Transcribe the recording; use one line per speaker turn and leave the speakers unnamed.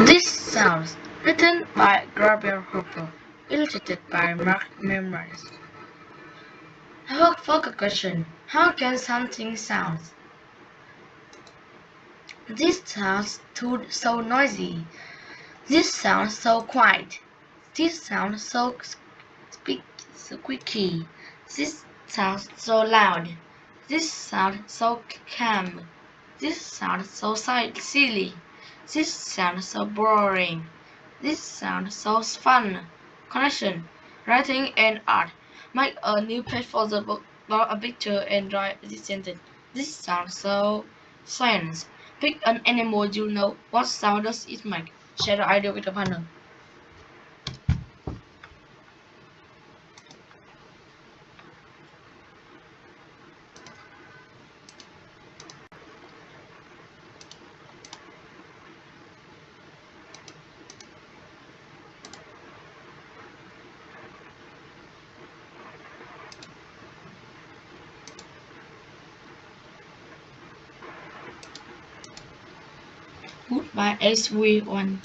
This sounds written by Gabriel Hooper, illustrated by Mark Memories. Our focus question: how can something sound? This sounds so noisy. This sounds so quiet. This sounds so squeaky. This sounds so loud. This sounds so calm. This sounds so silly. This sounds so boring. This sounds so fun. Connection, writing and art. Make a new page for the book, draw a picture and write this sentence. This sounds so science. Pick an animal you know. What sound does it make? Share the idea with a partner. Goodbye, SW1.